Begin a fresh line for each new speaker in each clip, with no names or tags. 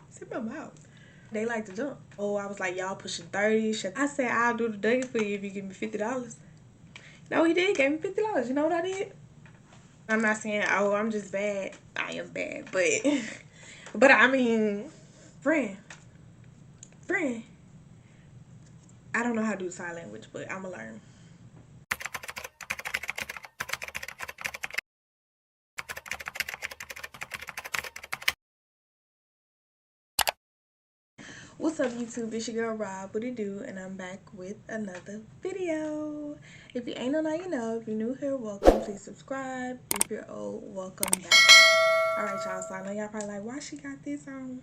Sit my mouth. They like to jump. Oh, I was like, y'all pushing 30. I said, I'll do the day for you if you give me $50. No, he did. Gave me $50. You know what I did? I'm not saying, oh, I'm just bad. I am bad. But, but I mean, friend. Friend. I don't know how to do sign language, but I'm going to learn. What's up, YouTube? It's your girl Rob. What it do? And I'm back with another video. If you ain't know, now you know. If you're new here, welcome. Please subscribe. If you're old, welcome back. Alright, y'all. So I know y'all probably like, why she got this on?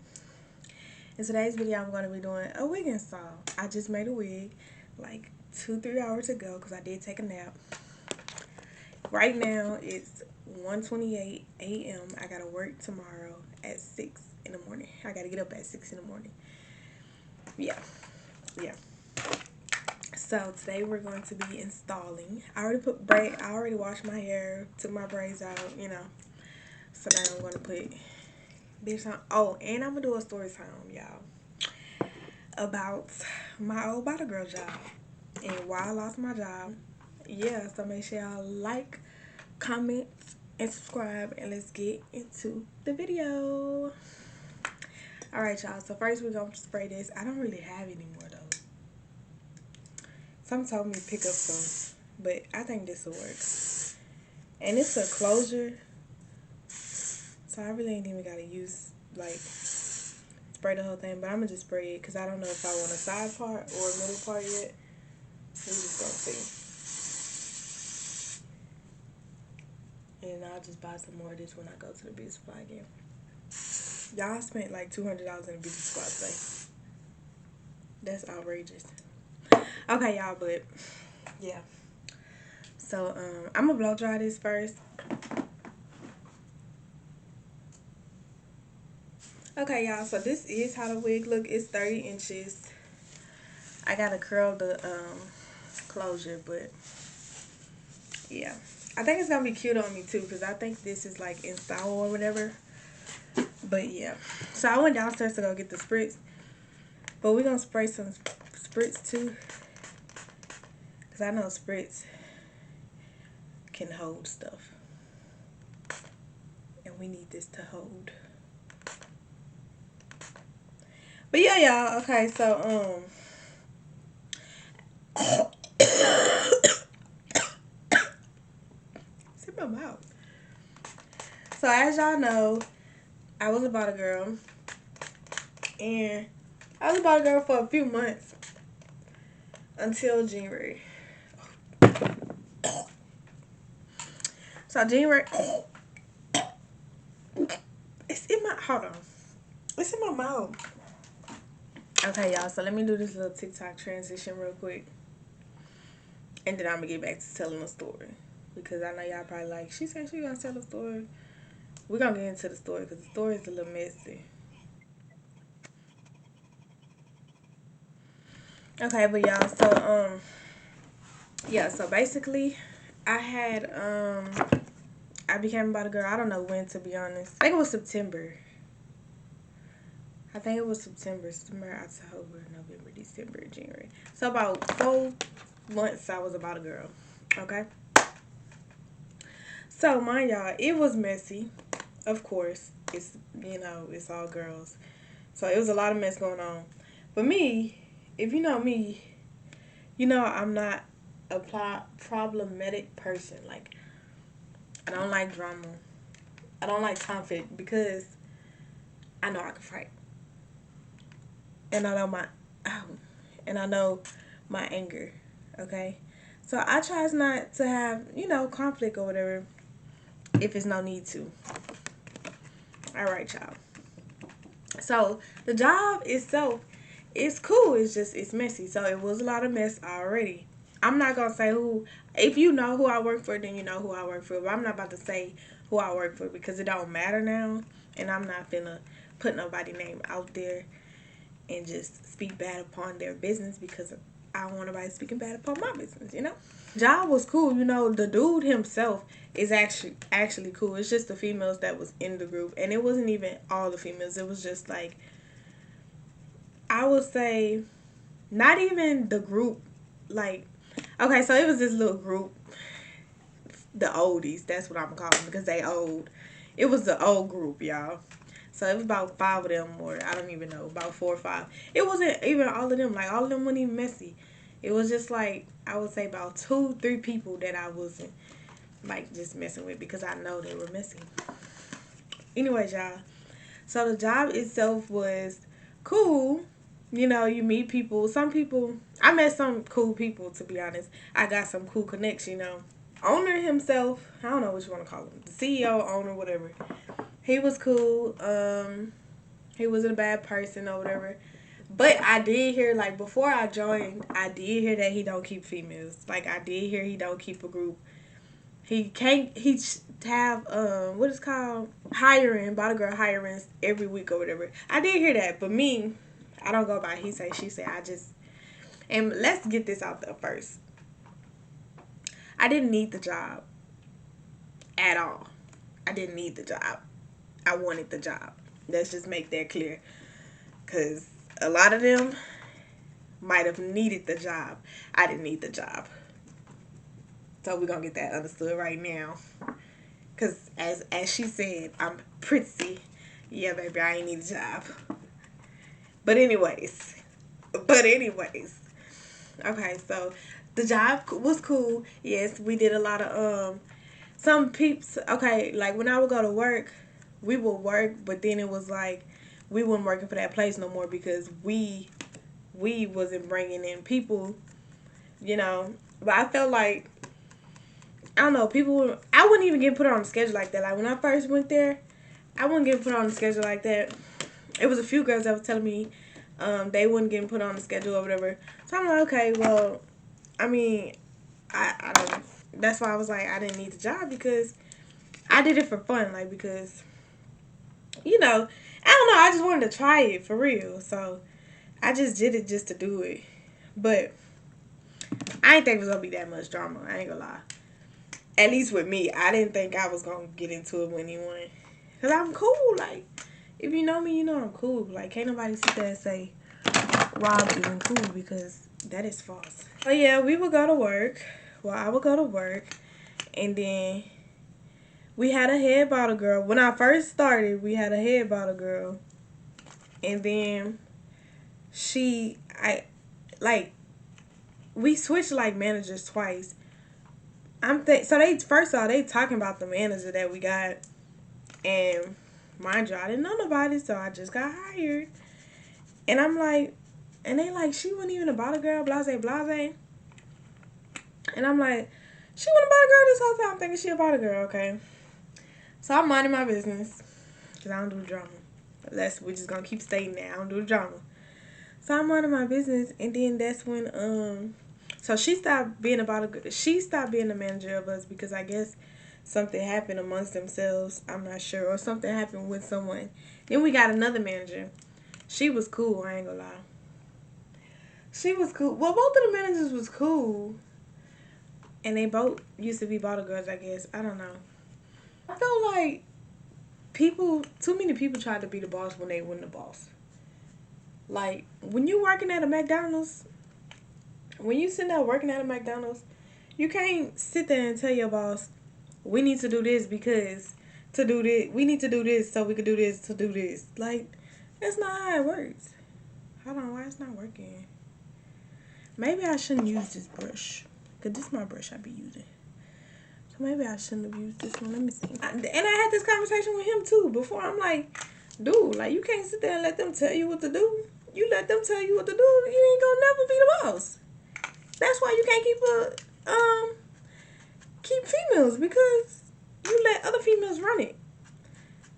In today's video, I'm going to be doing a wig install. I just made a wig like 2-3 hours ago because I did take a nap. Right now, it's 1:28 a.m. I got to work tomorrow at 6 in the morning. I got to get up at 6 in the morning. Yeah. So today we're going to be installing. I already washed my hair, took my braids out, you know. So now I'm gonna put this on. Oh, and I'm gonna do a story time, y'all, about my old bottle girl job and why I lost my job. Yeah, so make sure y'all like, comment, and subscribe, and let's get into the video. Alright, y'all, so first we're gonna spray this. I don't really have any more though. Some told me to pick up some, but I think this will work. And it's a closure, so I really ain't even gotta use, like, spray the whole thing. But I'm gonna just spray it because I don't know if I want a side part or a middle part yet. We just gonna see. And I'll just buy some more of this when I go to the beauty supply again. Y'all spent like $200 in the beauty supply today. That's outrageous. Okay, y'all, but yeah. So I'm gonna blow dry this first. Okay, y'all, so this is how the wig look. It's 30 inches. I gotta curl the closure, but yeah. I think it's gonna be cute on me too, because I think this is like in style or whatever. But yeah. So I went downstairs to go get the spritz. But we're gonna spray some spritz too, because I know spritz can hold stuff. And we need this to hold. But yeah, y'all. Okay, so sit my mouth. So as y'all know, I was a bottle girl, and I was a bottle girl for a few months until January. So January, it's in my, hold on, it's in my mouth. Okay, y'all. So let me do this little TikTok transition real quick, and then I'm gonna get back to telling the story, because I know y'all probably like, she said she gonna tell the story. We're gonna get into the story because the story is a little messy. Okay, but y'all, so yeah, so basically I became about a girl. I don't know when, to be honest. I think it was September. September, October, November, December, January. So about 4 months I was about a girl. Okay. So mind y'all, it was messy. Of course, it's, you know, it's all girls. So it was a lot of mess going on. But me, if you know me, you know I'm not a problematic person. Like, I don't like drama. I don't like conflict because I know I can fight. And I know and I know my anger. Okay? So I tries not to have, you know, conflict or whatever if it's no need to. Alright, y'all. So the job itself is cool. It's just, it's messy. So it was a lot of mess already. I'm not gonna say who. If you know who I work for, then you know who I work for. But I'm not about to say who I work for because it don't matter now, and I'm not finna put nobody name out there and just speak bad upon their business because I don't want nobody speaking bad upon my business, you know. Job was cool. You know, the dude himself is actually cool. It's just the females that was in the group, and it wasn't even all the females. It was just like, I would say, not even the group. Like, okay, so it was this little group, the oldies. That's what I'm calling them because they old. It was the old group, y'all. So it was about five of them, or I don't even know, about four or five. It wasn't even all of them. Like, all of them weren't even messy. It was just like, I would say about two, three people that I wasn't like just messing with because I know they were messy. Anyways, y'all. So the job itself was cool. You know, you meet people. Some people, I met some cool people, to be honest. I got some cool connects, you know. Owner himself, I don't know what you want to call him. The CEO, owner, whatever. He was cool. He wasn't a bad person or whatever. But I did hear, like, before I joined, I did hear that he don't keep females. Like, I did hear he don't keep a group. He can't, have, what is called, hiring, body girl hirings every week or whatever. I did hear that, but me, I don't go by he say, she say. And let's get this out there first. I didn't need the job at all. I didn't need the job. I wanted the job. Let's just make that clear. Because a lot of them might have needed the job. I didn't need the job. So we're going to get that understood right now. Because as she said, I'm pretty. Yeah, baby, I ain't need a job. But anyways. Okay, so the job was cool. Yes, we did a lot of, some peeps. Okay, like when I would go to work, we would work, but then it was like, we weren't working for that place no more because we wasn't bringing in people, you know. But I felt like, I don't know, I wouldn't even get put on the schedule like that. Like when I first went there, I wouldn't get put on the schedule like that. It was a few girls that was telling me they wouldn't get put on the schedule or whatever. So I'm like, okay, well, I mean, I don't. That's why I was like, I didn't need the job because I did it for fun, like because, you know, I don't know. I just wanted to try it for real, so I just did it just to do it. But I didn't think it was gonna be that much drama. I ain't gonna lie. At least with me, I didn't think I was gonna get into it with anyone. Cause I'm cool. Like, if you know me, you know I'm cool. Like, can't nobody sit there and say Rob isn't cool because that is false. So yeah, we would go to work. Well, I would go to work, and then we had a head bottle girl. When I first started, we had a head bottle girl, and then like, we switched like managers twice. So they first of all they talking about the manager that we got, and mind you, I didn't know nobody, so I just got hired, and I'm like, and they like, she wasn't even a bottle girl, blase blase, and I'm like, she wasn't a bottle girl this whole time. I'm thinking she a bottle girl, okay. So I'm minding my business because I don't do drama. We're just gonna keep stating that I don't do drama. So I'm minding my business, and then that's when so she stopped being she stopped being the manager of us because I guess something happened amongst themselves. I'm not sure, or something happened with someone. Then we got another manager. She was cool. I ain't gonna lie. She was cool. Well, both of the managers was cool, and they both used to be bottle girls. I guess I don't know. I felt like too many people tried to be the boss when they weren't the boss. Like when you working at a McDonald's, when you sitting there working at a McDonald's, you can't sit there and tell your boss, we need to do this because to do this, we need to do this so we can do this to do this. Like, that's not how it works. Hold on, why it's not working? Maybe I shouldn't use this brush. Because this is my brush I be using. So maybe I shouldn't have used this one. Let me see. And I had this conversation with him too before. I'm like, dude, like, you can't sit there and let them tell you what to do. You let them tell you what to do, you ain't gonna never be the boss. That's why you can't keep females, because you let other females run it.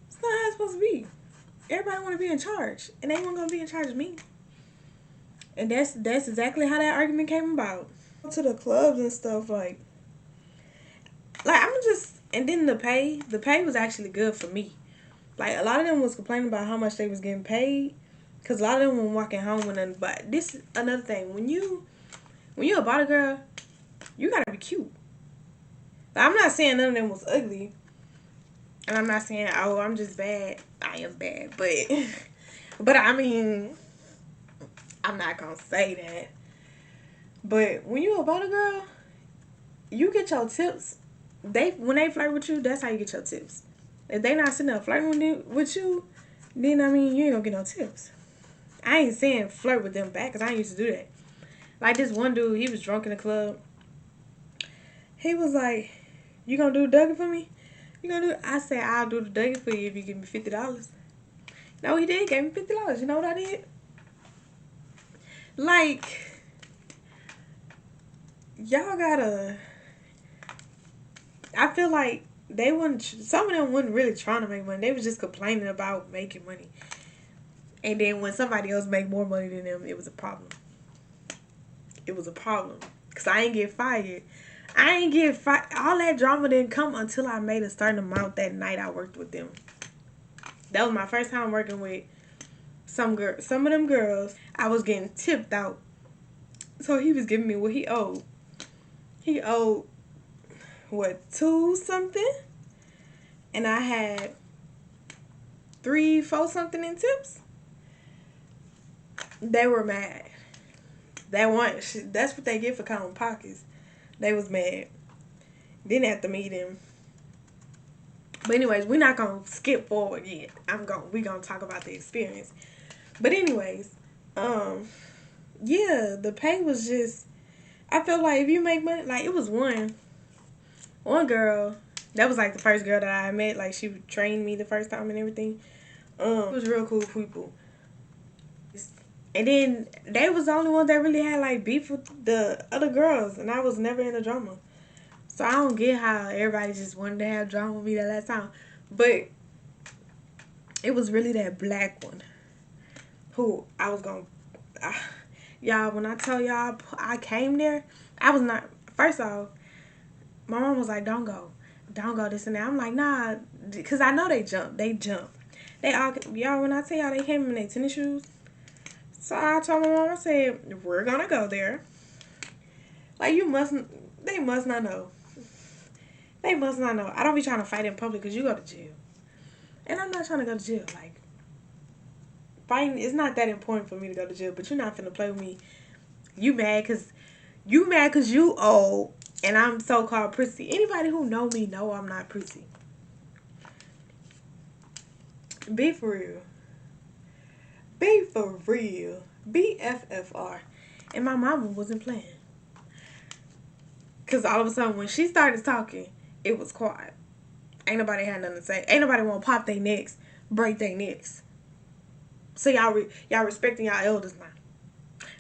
It's not how it's supposed to be. Everybody want to be in charge, and they ain't gonna be in charge of me. And that's exactly how that argument came about. To the clubs and stuff, like I'm just, and then the pay was actually good for me. Like, a lot of them was complaining about how much they was getting paid, because a lot of them were walking home with nothing. But this is another thing. When you a bottle girl, You gotta be cute. I'm not saying none of them was ugly, and I'm not saying, oh, I'm just bad. I am bad, but but I mean, I'm not gonna say that. But when you a butter girl, you get your tips. They when they flirt with you, that's how you get your tips. If they not sitting there flirting with you, then I mean you ain't gonna get no tips. I ain't saying flirt with them back, cause I ain't used to do that. Like this one dude, he was drunk in the club. He was like, "You gonna do the Dougie for me? You gonna do?" I said, "I'll do the Dougie for you if you give me $50." No, he did. Gave me $50. You know what I did? Like, y'all gotta. I feel like they wouldn't. Some of them wasn't really trying to make money. They was just complaining about making money. And then when somebody else make more money than them, it was a problem. It was a problem. Cause I ain't get fired. I ain't get fired. All that drama didn't come until I made a certain amount that night I worked with them. That was my first time working with some of them girls. I was getting tipped out. So he was giving me what he owed. He owed what, two something? And I had three, four something in tips. They were mad. That's what they get for counting pockets. They was mad. Didn't have to meet him. But anyways, we're not gonna skip forward yet. We gonna talk about the experience. But anyways, yeah, the pay was just. I felt like if you make money, like it was one girl that was like the first girl that I met. Like she trained me the first time and everything. It was real cool people. And then they was the only ones that really had like beef with the other girls, and I was never in the drama. So I don't get how everybody just wanted to have drama with me that last time. But it was really that black one who I was going to... Y'all, when I tell y'all I came there, I was not... First off, my mom was like, don't go. Don't go, this and that. I'm like, nah, because I know they jump. They jump. They all... Y'all, when I tell y'all they came in their tennis shoes, so I told my mom, I said, we're going to go there. Like, they must not know. They must not know. I don't be trying to fight in public because you go to jail. And I'm not trying to go to jail. Like, fighting is not that important for me to go to jail, but you're not finna play with me. You mad because you old and I'm so-called prissy. Anybody who know me know I'm not prissy. Be for real. Be for real. BFFR. And my mama wasn't playing. Because all of a sudden, when she started talking, it was quiet. Ain't nobody had nothing to say. Ain't nobody want to pop their necks, break their necks. So y'all respecting y'all elders now.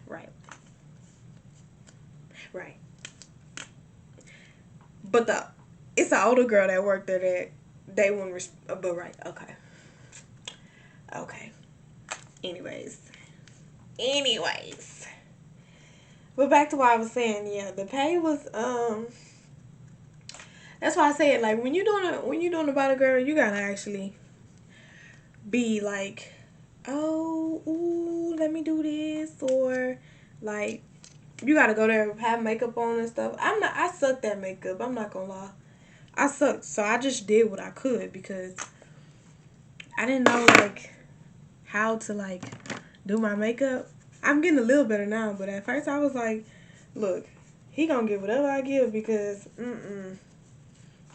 Right. Right. But it's an older girl that worked there that they wouldn't but right. Okay. Okay. Anyways. But back to what I was saying, yeah, the pay was that's why I said, like, when you doing about a girl, you gotta actually be like, oh, ooh, let me do this, or like you gotta go there, have makeup on and stuff. I sucked at makeup, I'm not gonna lie. I sucked, so I just did what I could because I didn't know like how to like do my makeup. I'm getting a little better now, but at first I was like, look, he gonna get whatever I give because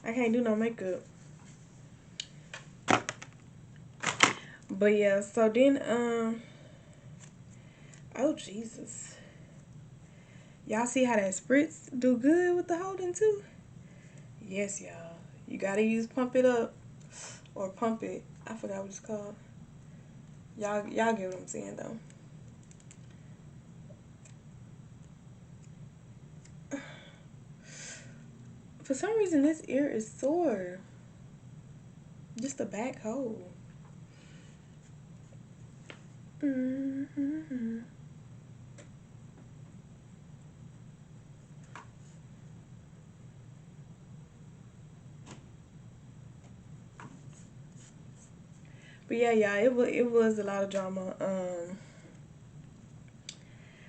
I can't do no makeup. But yeah, so then oh Jesus. Y'all see how that spritz do good with the holding too? Yes, y'all. You gotta use pump it up or pump it. I forgot what it's called. Y'all get what I'm saying though. For some reason this ear is sore. Just the back hole. Mm-hmm. But yeah, it was a lot of drama.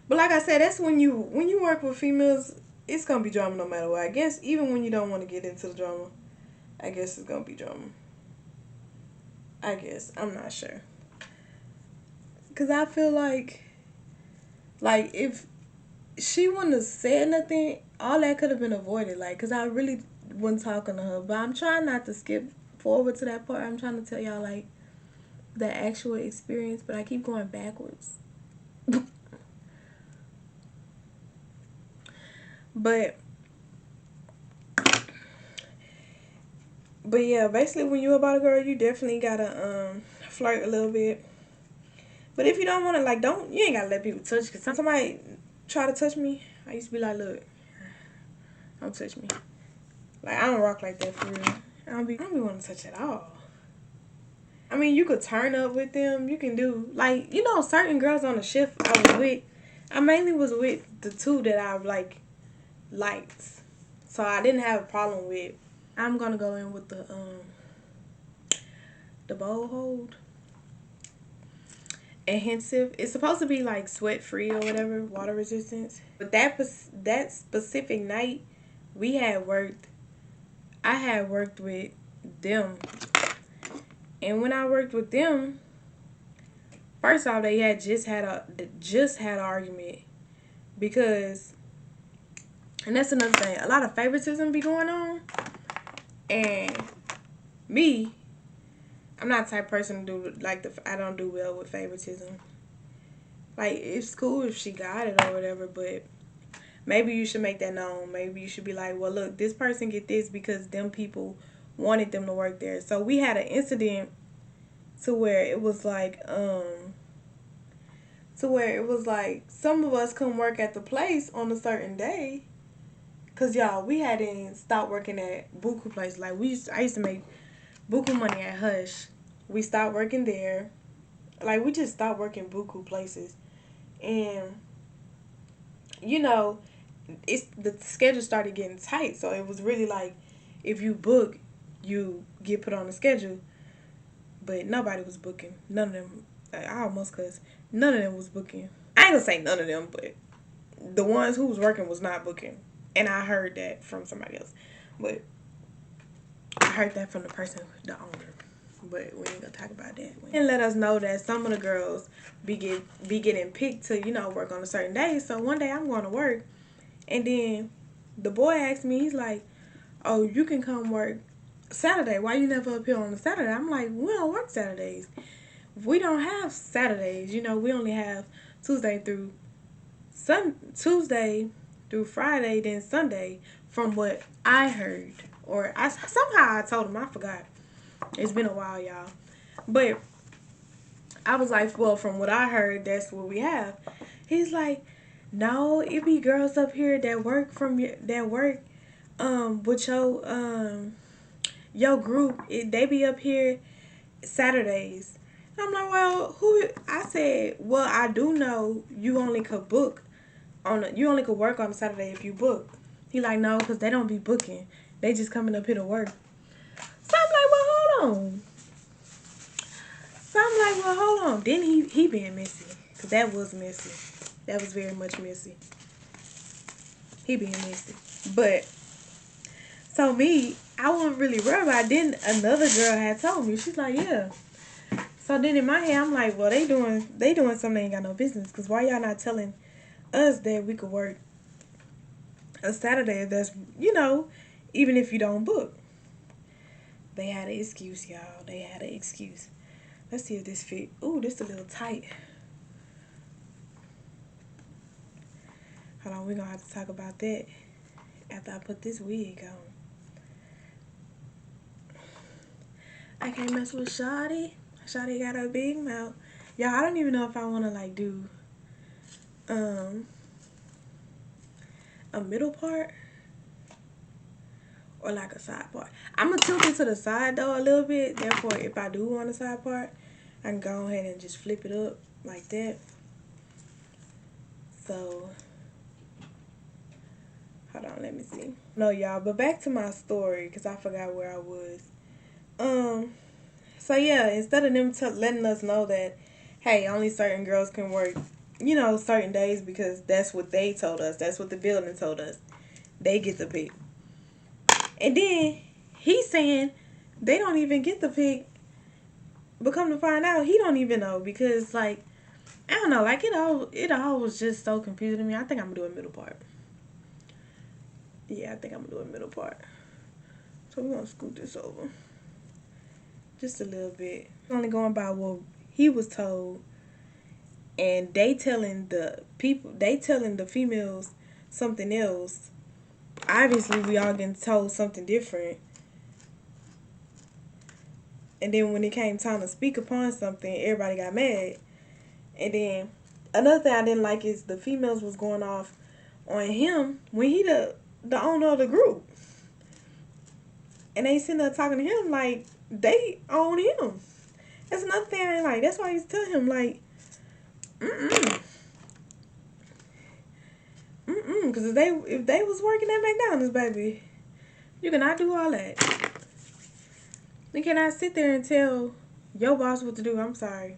But like I said, that's when you work with females. it's gonna be drama no matter what. I guess even when you don't want to get into the drama, I guess it's gonna be drama. I guess I'm not sure, cause I feel like if she wouldn't have said nothing, all that could have been avoided. Like, cause I really wasn't talking to her, but I'm trying not to skip forward to that part. I'm trying to tell y'all like the actual experience, but I keep going backwards. But yeah, basically when you about a girl, you definitely gotta flirt a little bit. But if you don't want to, like, don't you ain't gotta let people touch. Cause somebody try to touch me, I used to be like, look, don't touch me. Like I don't rock like that for real. I don't be wanting to touch at all. I mean, you could turn up with them. You can do like certain girls on the shift I was with. I mainly was with the two that I liked, so I didn't have a problem with. I'm gonna go in with the bowl hold adhesive. It's supposed to be like sweat free or whatever, water resistance. But that specific night, we had worked. I had worked with them, and when I worked with them, first off, they had just had an argument because, and that's another thing. A lot of favoritism be going on, and me, I'm not the type of person to do I don't do well with favoritism. Like it's cool if she got it or whatever, but maybe you should make that known. Maybe you should be like, well, look, this person get this because them people wanted them to work there. So we had an incident to where it was like some of us couldn't work at the place on a certain day. Cause y'all, we hadn't stopped working at Buku place. Like I used to make Buku money at Hush. We stopped working there. Like we just stopped working Buku places, and you know, it's the schedule started getting tight. So it was really like, if you book, you get put on the schedule. But nobody was booking. None of them. I almost cuss. None of them was booking. I ain't gonna say none of them, but the ones who was working was not booking. And I heard that from somebody else. But I heard that from the person, the owner. But we ain't gonna talk about that. And let us know that some of the girls be getting picked to, work on a certain day. So one day I'm going to work. And then the boy asked me, he's like, oh, you can come work Saturday. Why you never up here on a Saturday? I'm like, we don't work Saturdays. We don't have Saturdays. We only have Tuesday through Friday, then Sunday, from what I heard. Or somehow I told him, I forgot. It's been a while, y'all. But I was like, well, from what I heard, that's what we have. He's like, no, it be girls up here that work with your group. They be up here Saturdays. And I'm like, well, I said, well, I do know you only could you only could work on a Saturday if you book. He like, no, because they don't be booking. They just coming up here to work. So I'm like, well, hold on. Then he being messy. Because that was messy. That was very much messy. He being messy. But, so me, I wasn't really worried about it. Then another girl had told me. She's like, yeah. So then in my head, I'm like, well, they doing something they ain't got no business. Because why y'all not telling us that we could work a Saturday that's, even if you don't book? They had an excuse, y'all. They had an excuse. Let's see if this fit. Ooh, this a little tight. Hold on, we're going to have to talk about that after I put this wig on. I can't mess with Shawty. Shawty got a big mouth. Y'all, I don't even know if I want to, do a middle part or a side part. I'm going to tilt it to the side, though, a little bit. Therefore, if I do want a side part, I can go ahead and just flip it up like that. So, hold on, let me see. No, y'all, but back to my story, because I forgot where I was. So yeah, instead of them letting us know that, hey, only certain girls can work, certain days, because that's what they told us. That's what the building told us. they get the pick. And then he's saying they don't even get the pick, but come to find out, he don't even know because, like, I don't know, like, it all was just so confusing to me. I think I'm gonna do a middle part. Yeah, I think I'm gonna do a middle part. So we're gonna scoot this over just a little bit. Only going by what he was told, and they telling the females something else. Obviously, we all getting told something different. And then when it came time to speak upon something, everybody got mad. And then another thing I didn't like is the females was going off on him when he the owner of the group. And they sitting there talking to him like they own him. That's another thing I ain't like. That's why I used to tell him like, because if they was working at McDonald's, baby, you cannot do all that. You cannot sit there and tell your boss what to do. I'm sorry.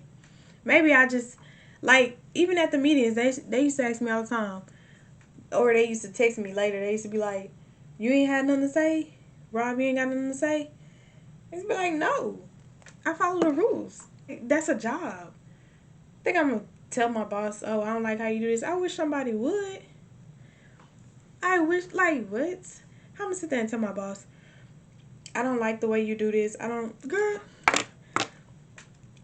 Maybe I just like even at the meetings they used to ask me all the time, or they used to text me later. They used to be like, "You ain't had nothing to say, Rob. You ain't got nothing to say." I used to be like, "No, I follow the rules. That's a job." I think I'm gonna tell my boss, "Oh, I don't like how you do this. I wish somebody would. I wish like what? I'm gonna sit there and tell my boss, I don't like the way you do this. I don't, girl.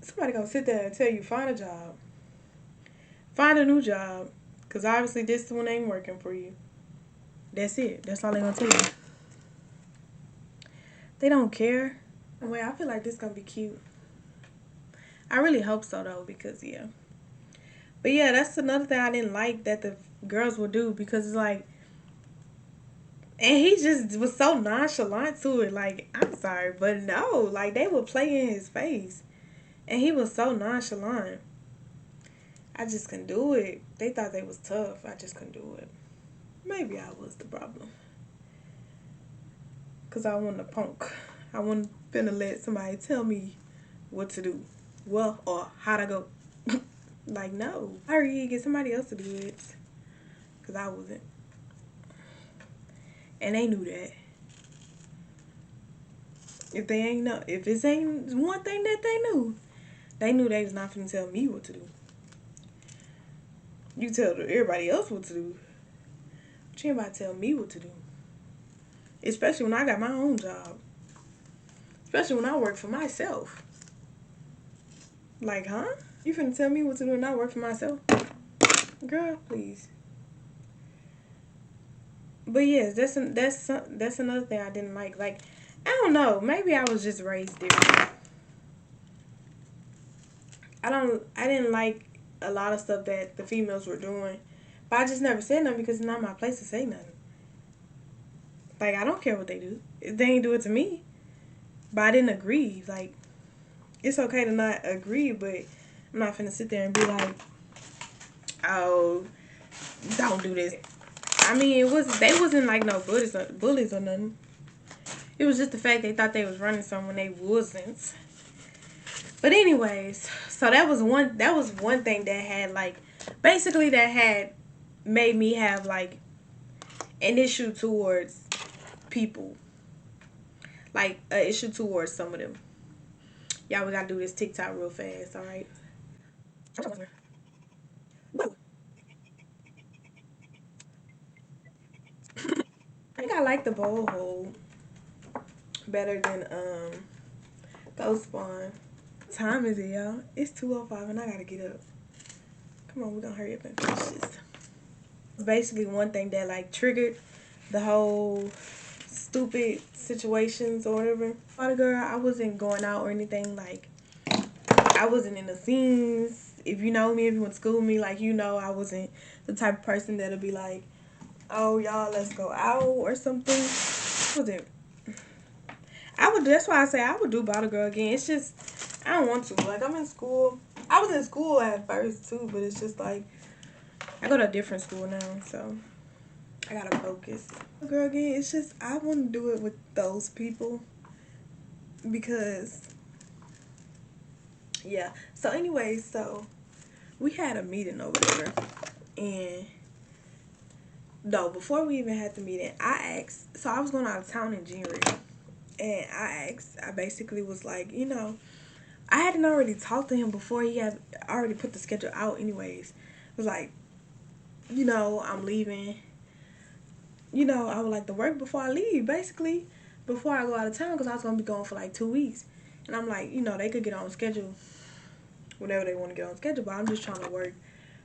Somebody gonna sit there and tell you find a job, find a new job, cause obviously this one ain't working for you. That's it. That's all they gonna tell you. They don't care. Well, I feel like this gonna be cute. I really hope so though, because yeah. But yeah, that's another thing I didn't like that the girls would do because it's like, and he just was so nonchalant to it. Like, I'm sorry, but no, like they would play in his face, and he was so nonchalant. I just couldn't do it. They thought they was tough. I just couldn't do it. Maybe I was the problem. Because I wasn't a punk. I wasn't finna let somebody tell me what to do. Well, or how to go. Like, no. Hurry, get somebody else to do it. Because I wasn't. And they knew that. If it ain't one thing that they knew they was not finna tell me what to do. You tell everybody else what to do. But you ain't about to tell me what to do. Especially when I got my own job. Especially when I work for myself. Like, huh? You finna tell me what to do and I work for myself? Girl, please. But yes, that's another thing I didn't like. Like, I don't know. Maybe I was just raised different. I didn't like a lot of stuff that the females were doing. But I just never said nothing because it's not my place to say nothing. Like, I don't care what they do. They ain't do it to me. But I didn't agree. Like, it's okay to not agree, but I'm not finna sit there and be like, oh, don't do this. I mean, they wasn't like no bullies or nothing. It was just the fact they thought they was running something when they wasn't. But anyways, so that was one thing that had like basically that had made me have like an issue towards people. Like an issue towards some of them. Y'all, we gotta do this TikTok real fast, alright? I think I like the bowl hole better than Ghost Spawn. What time is it, y'all? It's 2:05 and I gotta get up. Come on, we're gonna hurry up and finish this. Basically one thing that like triggered the whole stupid situations or whatever. But girl, I wasn't going out or anything. Like, I wasn't in the scenes. If you know me, if you went to school with me, like, you know I wasn't the type of person that'll be like, oh, y'all, let's go out or something. I wasn't. That's why I say I would do Bottle Girl again. It's just, I don't want to. Like, I'm in school. I was in school at first, too, but it's just like, I go to a different school now, so I gotta focus. Girl, again, it's just, I want to do it with those people because, yeah. So, anyway, so we had a meeting over there, and No, before we even had the meeting, I asked. So I was going out of town in January, and I asked. I basically was like, I hadn't already talked to him before. He had already put the schedule out, anyways. It was like, I'm leaving. I would like to work before I leave, basically, before I go out of town, because I was gonna be gone for like 2 weeks. And I'm like, they could get on schedule whenever they want to get on schedule, but I'm just trying to work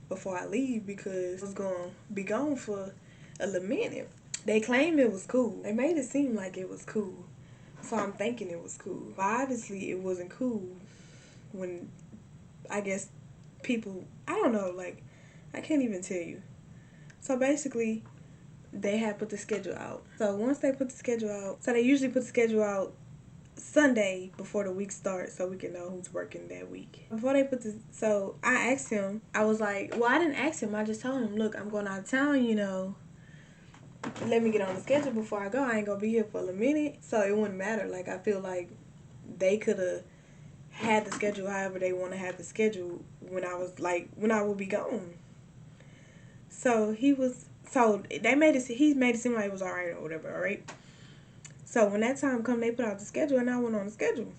before I leave because I was gonna be gone for a little minute. They claimed it was cool. They made it seem like it was cool. So I'm thinking it was cool. But obviously it wasn't cool when I guess people, I don't know, like, I can't even tell you. So basically, they had put the schedule out. So once they put the schedule out, so they usually put the schedule out Sunday before the week starts so we can know who's working that week. Before they put so I asked him, I was like, well, I didn't ask him. I just told him, look, I'm going out of town, let me get on the schedule before I go. I ain't gonna be here for a minute. So it wouldn't matter. Like, I feel like they could have had the schedule however they want to have the schedule when I would be gone. So he made it seem like it was alright or whatever, alright? So when that time come, they put out the schedule and I went on the schedule.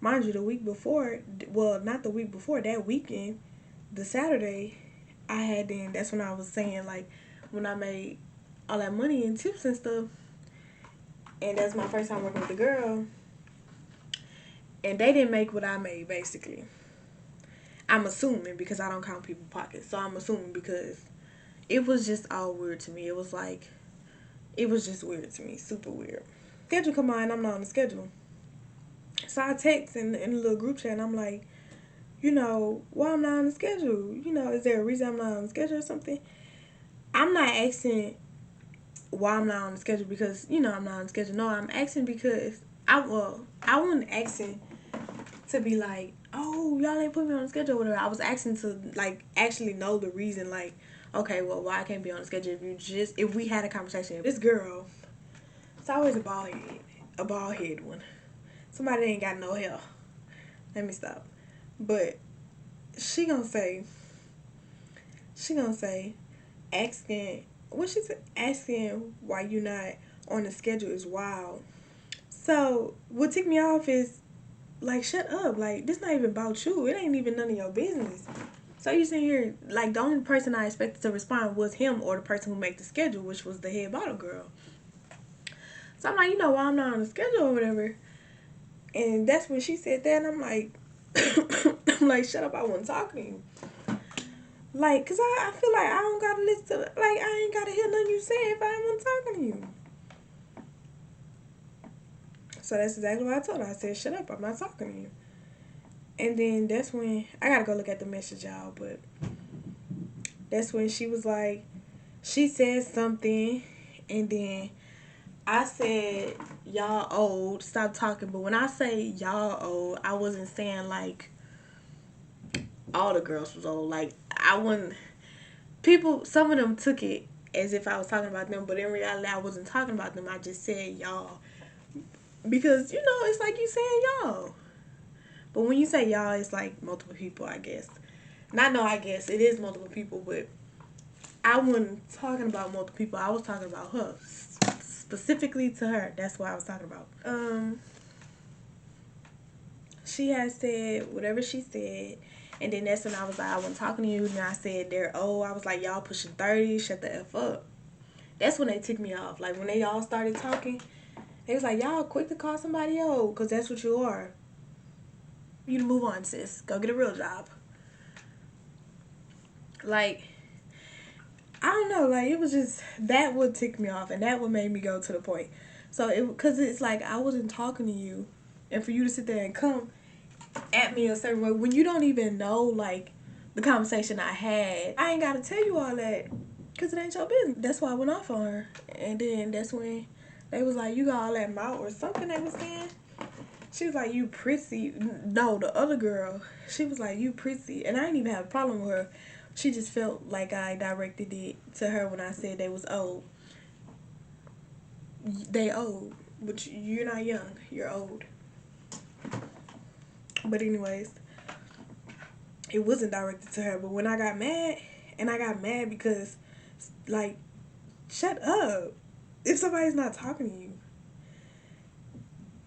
Mind you, the week before, well, not the week before, that weekend, the Saturday, that's when I was saying, like, when I made all that money in tips and stuff, and that's my first time working with a girl, and they didn't make what I made, basically. I'm assuming because I don't count people's pockets, so I'm assuming because it was just all weird to me. It was just weird to me, super weird. Schedule come on, I'm not on the schedule. So I text in the little group chat and I'm like, why I'm not on the schedule? Is there a reason I'm not on the schedule or something? I'm not asking why I'm not on the schedule because, I'm not on the schedule. No, I'm asking because I wasn't asking to be like, oh, y'all ain't put me on the schedule or whatever. I was asking to, like, actually know the reason, like, okay, well, why I can't be on the schedule if we had a conversation. This girl, it's always a bald head one. Somebody that ain't got no hair. Let me stop. But she gonna say, asking why you not on the schedule is wild. So what ticked me off is, like, shut up. Like, this not even about you. It ain't even none of your business. So you sitting here, like, the only person I expected to respond was him or the person who made the schedule, which was the head bottle girl. So I'm like, why I'm not on the schedule or whatever. And that's when she said that, and I'm like, shut up, I wasn't talking to you. Like, because I feel like I don't got to listen to, like, I ain't got to hear nothing you say if I wasn't talking to you. So that's exactly what I told her. I said, shut up, I'm not talking to you. And then that's when, I got to go look at the message, y'all, but that's when she was like, she said something, and then I said, y'all old, stop talking. But when I say y'all old, I wasn't saying, like, all the girls was old. Like, some of them took it as if I was talking about them, but in reality, I wasn't talking about them. I just said y'all. Because, it's like you saying y'all. But when you say y'all, it's like multiple people, I guess. I guess it is multiple people, but I wasn't talking about multiple people. I was talking about her. Specifically to her. That's what I was talking about. She had said whatever she said. And then that's when I was like, I wasn't talking to you. And I said, they're old. I was like, y'all pushing 30. Shut the F up. That's when they took me off. Like, when they all started talking, they was like, y'all quick to call somebody old. Because that's what you are. You to move on, sis. Go get a real job. Like, I don't know. Like, it was just, that would tick me off. And that would make me go to the point. So, because it's like, I wasn't talking to you. And for you to sit there and come at me a certain way when you don't even know, like, the conversation I had. I ain't gotta tell you all that because it ain't your business. That's why I went off on her. And then that's when they was like, you got all that mouth or something they was saying. She was like, you prissy. No, the other girl, she was like, you prissy. And I didn't even have a problem with her. She just felt like I directed it to her when I said they was old. They old, but you're not young. You're old. But anyways, it wasn't directed to her. But when I got mad, and I got mad because, like, Shut up. If somebody's not talking to you.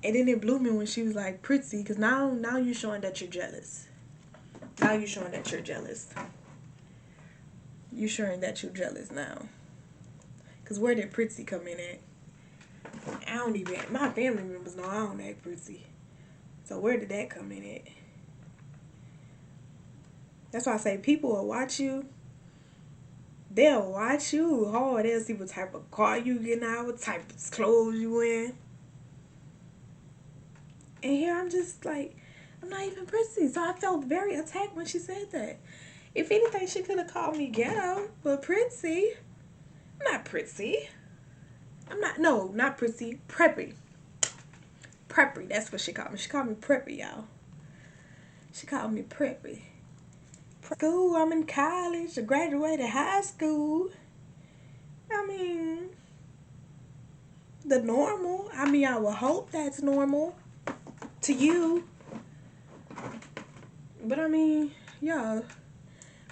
And then it blew me when she was like, pretty, because now you're showing that you're jealous. Now you're showing that you're jealous. You're showing that you're jealous now. Because where did pretty come in at? I don't even, my family members know I don't act pretty. So where did that come in at? That's why I say people will watch you. They'll watch you hard. They'll see what type of car you getting out, what type of clothes you in. And here I'm just like, I'm not even pretty. So I felt very attacked when she said that. If anything, she could have called me ghetto, but pretty. I'm not pretty. Not pretty. Preppy. Preppy, that's what she called me. She called me preppy, y'all. She called me preppy. School, I'm in college. I graduated high school. I mean, the normal. I mean, I would hope that's normal to you. But I mean, yeah,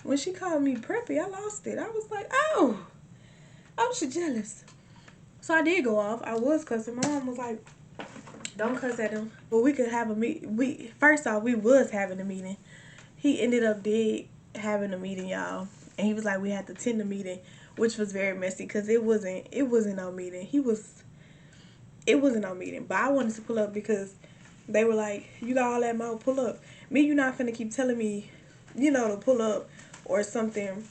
when she called me preppy, I lost it. I was like, oh, she jealous. So I did go off. I was cussing. My mom was like, don't cuss at him. But we could have a meet. First off, we was having a meeting. He ended up having a meeting, y'all. And he was like, we had to attend the meeting, which was very messy because it wasn't no meeting. It wasn't no meeting. But I wanted to pull up because they were like, you got all that mouth, pull up. Me, you're not finna keep telling me, to pull up or something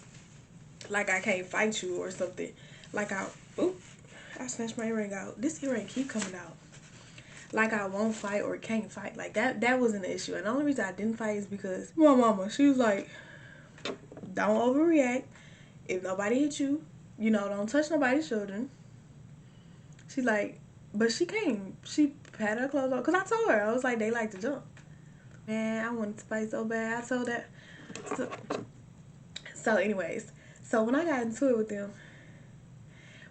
like I can't fight you or something. Like I snatched my earring out. This earring keep coming out. Like I won't fight or can't fight. Like that wasn't the issue. And the only reason I didn't fight is because my mama, she was like, don't overreact. If nobody hit you, don't touch nobody's children. She's like, but she came. She had her clothes on. Because I told her, I was like, they like to jump. Man, I wanted to fight so bad. I told that. So anyways, so when I got into it with them,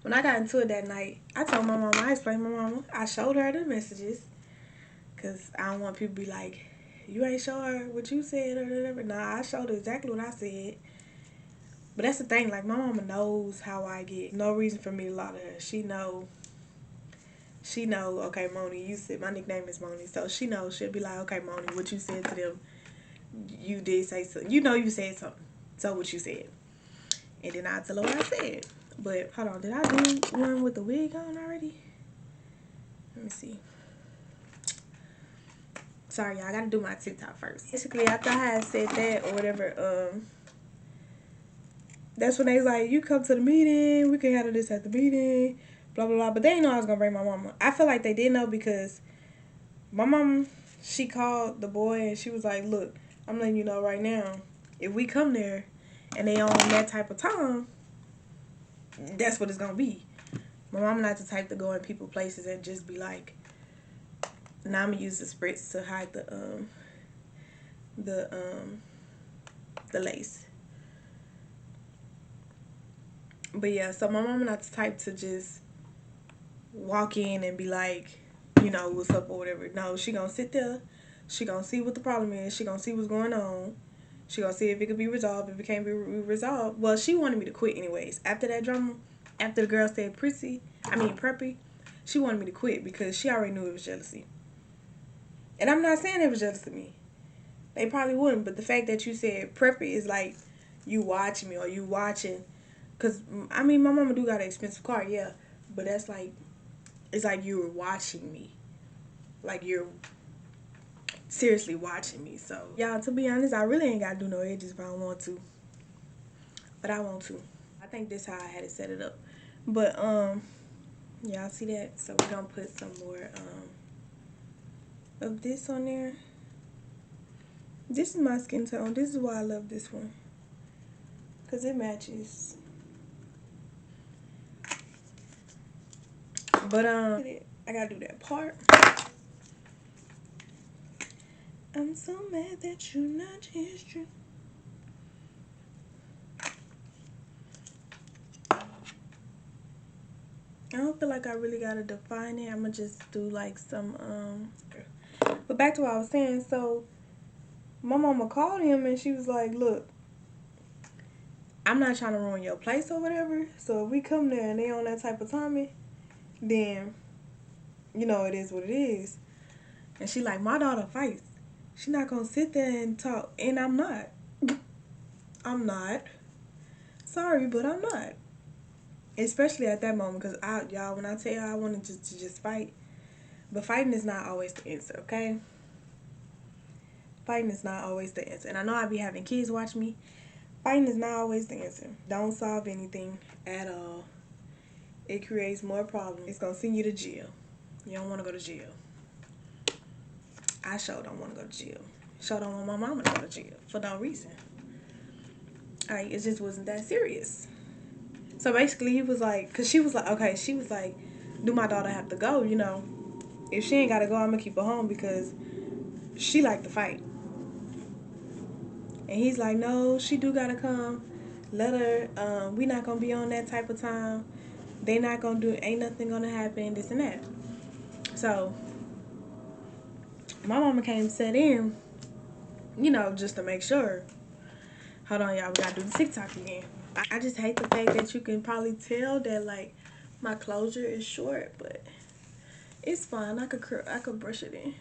when I got into it that night, I told my mama, I explained to my mama, I showed her the messages. Because I don't want people to be like, you ain't show her what you said or whatever. Nah, I showed her exactly what I said. But that's the thing, like, my mama knows how I get. No reason for me to lie to her. She know, okay, Moni, you said, my nickname is Moni. So she knows, she'll be like, okay, Moni, what you said to them, you did say something. You said something. So what you said. And then I tell her what I said. But, hold on, did I do one with the wig on already? Let me see. Sorry, y'all, I gotta do my TikTok first. Basically, after I had said that or whatever, that's when they was like, you come to the meeting, we can handle this at the meeting, blah, blah, blah. But they didn't know I was gonna bring my mama. I feel like they did know because my mom, she called the boy and she was like, look, I'm letting you know right now, if we come there and they on that type of time, that's what it's gonna be. My mom not the type to go in people places and just be like, now I'm gonna use the spritz to hide the lace. But yeah, so my mom not the type to just walk in and be like, what's up or whatever. No, she gonna sit there. She gonna see what the problem is. She gonna see what's going on. She gonna see if it could be resolved. If it can't be resolved, well, she wanted me to quit anyways. After that drama, after the girl said preppy, she wanted me to quit because she already knew it was jealousy. And I'm not saying it was jealous of me. They probably wouldn't. But the fact that you said preppy is like you watching me or you watching. Because, I mean, my mama do got an expensive car, yeah. But that's like, it's like you were watching me. Like you're seriously watching me. So, y'all, to be honest, I really ain't got to do no edges if I don't want to. But I want to. I think this is how I had to set it up. But, y'all see that? So, we're going to put some more, of this on there. This is my skin tone. This is why I love this one. Because it matches. But, I got to do that part. I'm so mad that you're not history. I don't feel like I really gotta define it. I'm gonna just do like some, but back to what I was saying. So, my mama called him and she was like, look, I'm not trying to ruin your place or whatever. So if we come there and they on that type of timing, then it is what it is. And she like, my daughter fights. She not gonna sit there and talk, and I'm not. I'm not. Sorry, but I'm not. Especially at that moment, because y'all, when I tell y'all I wanted to just fight, but fighting is not always the answer, okay? Fighting is not always the answer. And I know I be having kids watch me. Fighting is not always the answer. Don't solve anything at all. It creates more problems. It's gonna send you to jail. You don't want to go to jail. I sure don't want to go to jail. Sure don't want my mama to go to jail for no reason. Alright, it just wasn't that serious. So basically, he was like, because she was like, okay, she was like, do my daughter have to go, If she ain't got to go, I'm going to keep her home because she like to fight. And he's like, no, she do got to come. Let her, we not going to be on that type of time. They not going to do, ain't nothing going to happen, this and that. So, my mama came set in, just to make sure. Hold on, y'all, we got to do the TikTok again. I just hate the fact that you can probably tell that, like, my closure is short, but it's fine. I could brush it in.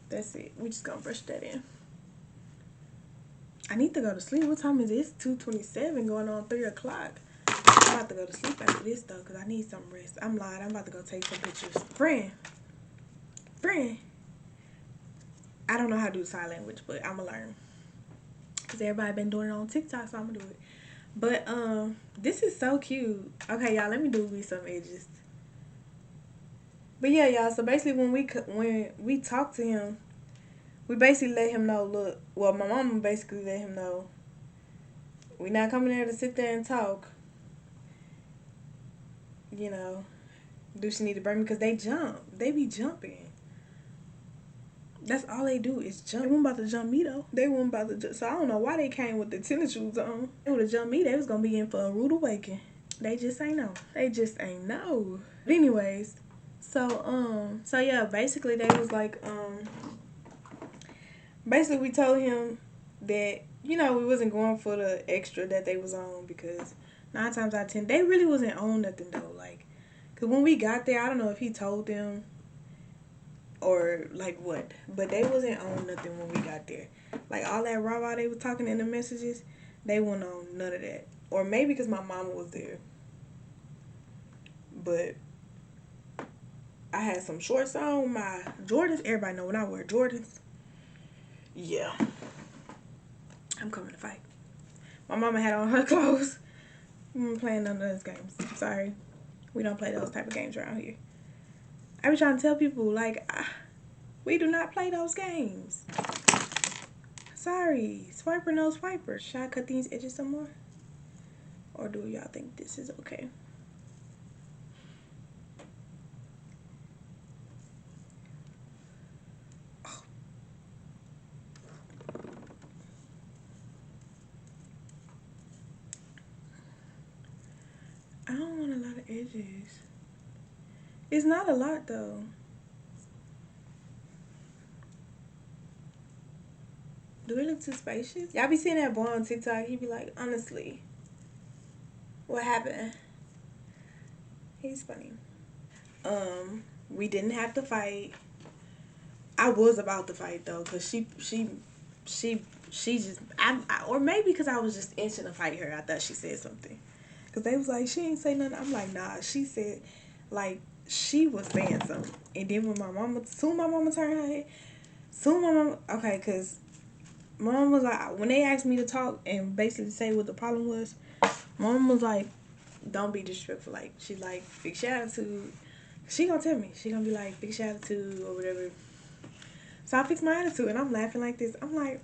That's it. We just gonna brush that in. I need to go to sleep. What time is it? It's 2:27 going on 3 o'clock. I'm about to go to sleep after this, though, because I need some rest. I'm lying. I'm about to go take some pictures. Friend. I don't know how to do sign language, but I'm going to learn. Because everybody been doing it on TikTok, so I'm going to do it. But, this is so cute. Okay, y'all, let me do me some edges. But, yeah, y'all, so basically when we talked to him, we basically let him know, look, well, my mama basically let him know, we're not coming there to sit there and talk. Do she need to bring me? Because they jump. They be jumping. That's all they do is jump. They weren't about to jump me, though. They weren't about to jump. So I don't know why they came with the tennis shoes on. They would have jumped me. They was going to be in for a rude awakening. They just ain't know. But anyways, so yeah, basically they was like, basically we told him that, we wasn't going for the extra that they was on because 9 times out of 10, they really wasn't on nothing though. Like, because when we got there, I don't know if he told them or like what, but they wasn't on nothing when we got there. Like all that rah-rah they was talking in the messages, they weren't on none of that. Or maybe because my mama was there. But I had some shorts on, my Jordans. Everybody know when I wear Jordans. Yeah. I'm coming to fight. My mama had on her clothes. I'm playing none of those games. Sorry. We don't play those type of games around here. I be trying to tell people, like, we do not play those games. Sorry. Swiper, no swiper. Should I cut these edges some more? Or do y'all think this is okay? I don't want a lot of edges. It's not a lot, though. Do it look too spacious? Y'all be seeing that boy on TikTok. He be like, honestly, what happened? He's funny. We didn't have to fight. I was about to fight though, cause she just or maybe because I was just itching to fight her. I thought she said something, cause they was like she ain't say nothing. I'm like nah. She said like she was saying something, and then when my mama turned her head, okay, cause my mom was like when they asked me to talk and basically say what the problem was, my mom was like, don't be disrespectful. Like she like fix your attitude. She gonna tell me. She gonna be like fix your attitude or whatever. So I fixed my attitude and I'm laughing like this. I'm like,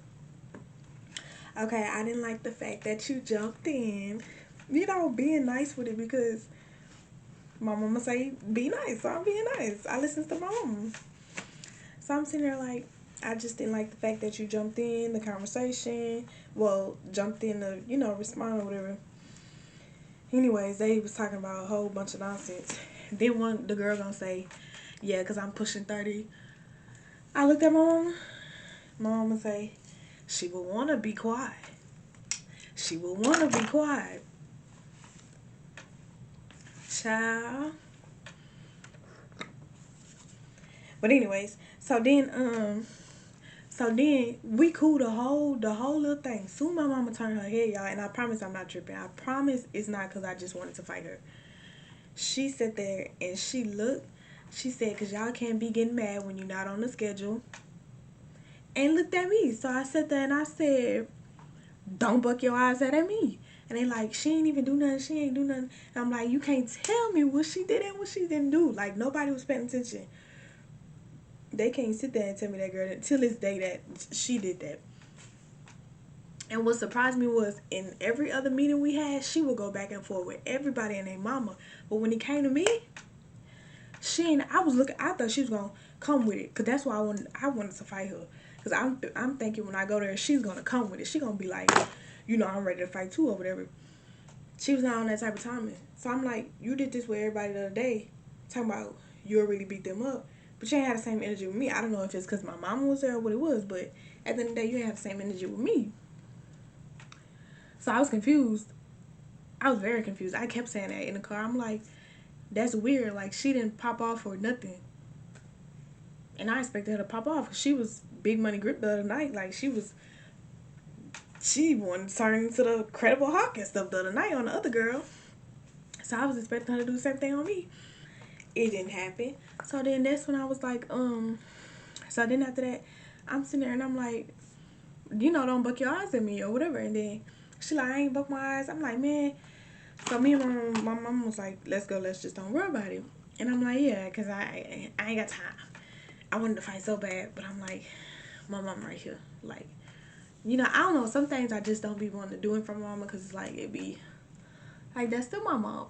okay, I didn't like the fact that you jumped in. Being nice with it because my mama say be nice. So I'm being nice. I listen to my mom. So I'm sitting there like, I just didn't like the fact that you jumped in the conversation. Well, jumped in to, respond or whatever. Anyways, they was talking about a whole bunch of nonsense. Then the girl gonna say, yeah, because I'm pushing 30. I looked at my mama. My mama say, she would want to be quiet. she would want to be quiet. Child. But anyways, so then we cool the whole little thing. Soon my mama turned her head, y'all, and I promise I'm not tripping. I promise it's not because I just wanted to fight her. She sat there and she looked. She said, "Cause y'all can't be getting mad when you're not on the schedule." And looked at me. So I sat there and I said, "Don't buck your eyes at me." And they like, "She ain't even do nothing. She ain't do nothing." And I'm like, "You can't tell me what she did and what she didn't do." Like nobody was paying attention. They can't sit there and tell me that girl until this day that she did that. And what surprised me was in every other meeting we had, she would go back and forth with everybody and their mama. But when it came to me, she ain't. I was looking. I thought she was gonna come with it, cause that's why I wanted to fight her. Cause I'm thinking when I go there, she's gonna come with it. She gonna be like, I'm ready to fight too or whatever. She was not on that type of timing. So I'm like, you did this with everybody the other day, talking about you'll really beat them up. But you ain't had the same energy with me. I don't know if it's because my mama was there or what it was, but at the end of the day, you ain't have the same energy with me. So I was confused. I was very confused. I kept saying that in the car. I'm like, that's weird. Like, she didn't pop off or nothing. And I expected her to pop off. She was big money grip the other night. Like, she wanted to turn into the Credible Hawk and stuff the other night on the other girl. So I was expecting her to do the same thing on me. It didn't happen. So then that's when I was like, so then after that, I'm sitting there and I'm like, don't buck your eyes at me or whatever. And then she like, I ain't buck my eyes. I'm like, man. So me and my mom was like, let's go. Let's just don't worry about it. And I'm like, yeah, because I ain't got time. I wanted to fight so bad. But I'm like, my mom right here. Like, I don't know. Some things I just don't be wanting to do in front of my mama because it's like, it be like, that's still my mom.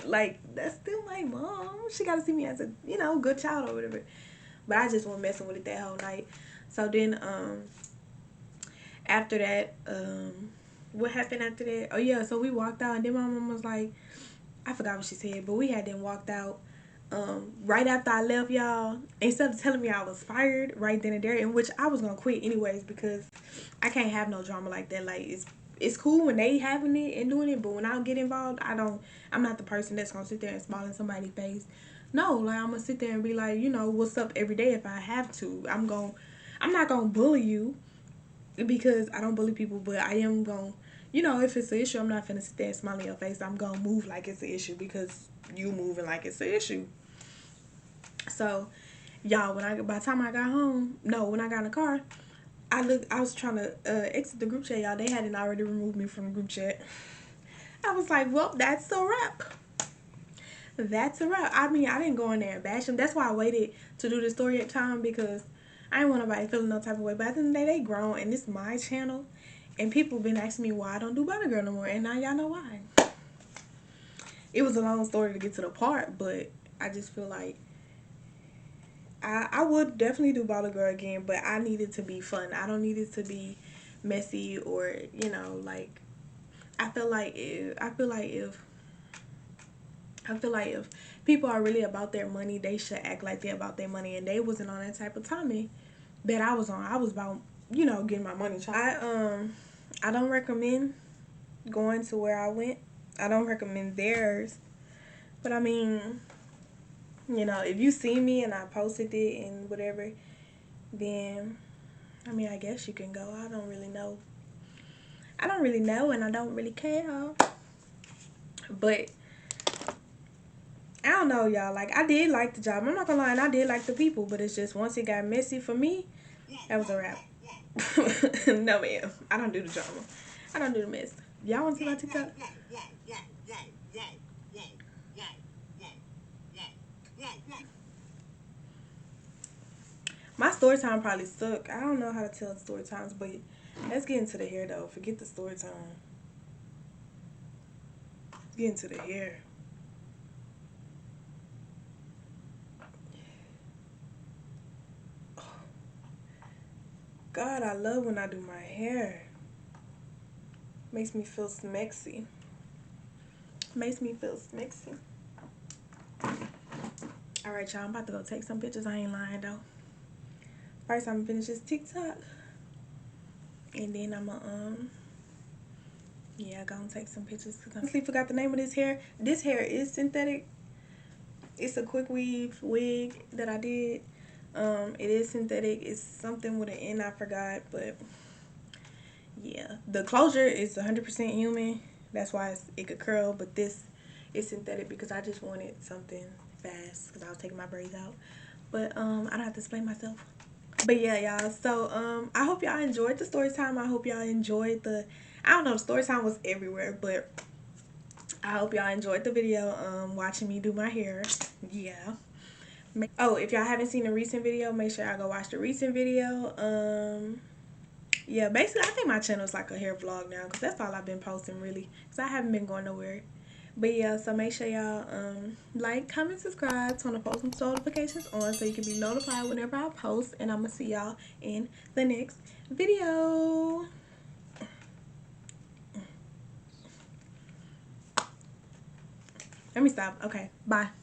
Like, that's still my mom. She got to see me as a, good child or whatever. But I just wasn't messing with it that whole night. So then, after that, what happened after that? Oh, yeah, so we walked out. And then my mom was like, I forgot what she said. But we had then walked out. Right after I left, y'all, instead of telling me I was fired right then and there, in which I was going to quit anyways because I can't have no drama like that. Like, it's cool when they having it and doing it, but when I get involved, I'm not the person that's gonna sit there and smile in somebody's face. No, like I'm gonna sit there and be like, what's up every day if I have to. I'm not gonna bully you because I don't bully people, but I am gonna, if it's an issue, I'm not gonna sit there and smile in your face. I'm gonna move like it's an issue because you moving like it's an issue. So, y'all, by the time I got home, no, when I got in the car, I was trying to exit the group chat, y'all. They hadn't already removed me from the group chat. I was like, well, that's a wrap. That's a wrap. I mean, I didn't go in there and bash them. That's why I waited to do the story at time because I didn't want nobody feeling no type of way. But at the end of the day, they grown and this is my channel. And people been asking me why I don't do Butter Girl no more. And now y'all know why. It was a long story to get to the part, but I just feel like I would definitely do Bottle Girl again, but I need it to be fun. I don't need it to be messy or, like I feel like if people are really about their money, they should act like they're about their money, and they wasn't on that type of timing that I was on. I was about, getting my money. I don't recommend going to where I went. I don't recommend theirs. But I mean, if you see me and I posted it and whatever, then I mean, I guess you can go. I don't really know. And I don't really care. But I don't know, y'all. Like, I did like the job. I'm not gonna lie, and I did like the people. But it's just once it got messy for me, that was a wrap. No, ma'am. I don't do the drama. I don't do the mess. Y'all want to see my TikTok? My story time probably suck. I don't know how to tell story times, but let's get into the hair, though. Forget the story time. Let's get into the hair. God, I love when I do my hair. Makes me feel smexy. Alright, y'all. I'm about to go take some pictures. I ain't lying, though. First, I'm gonna finish this TikTok. And then I'm gonna, Yeah, go and take some pictures. I honestly forgot the name of this hair. This hair is synthetic. It's a quick weave wig that I did. It is synthetic. It's something with an N, I forgot, but yeah, the closure is 100% human. That's why it could curl, but this is synthetic because I just wanted something fast because I was taking my braids out. But I don't have to explain myself. But yeah, y'all. So I hope y'all enjoyed the story time. I hope y'all enjoyed the. I don't know. The story time was everywhere, but I hope y'all enjoyed the video. Watching me do my hair. Yeah. Oh, if y'all haven't seen the recent video, make sure y'all go watch the recent video. Yeah, basically, I think my channel is like a hair vlog now because that's all I've been posting really. Because I haven't been going nowhere. But yeah, so make sure y'all like, comment, subscribe, turn the post notifications on so you can be notified whenever I post. And I'm going to see y'all in the next video. Let me stop. Okay, bye.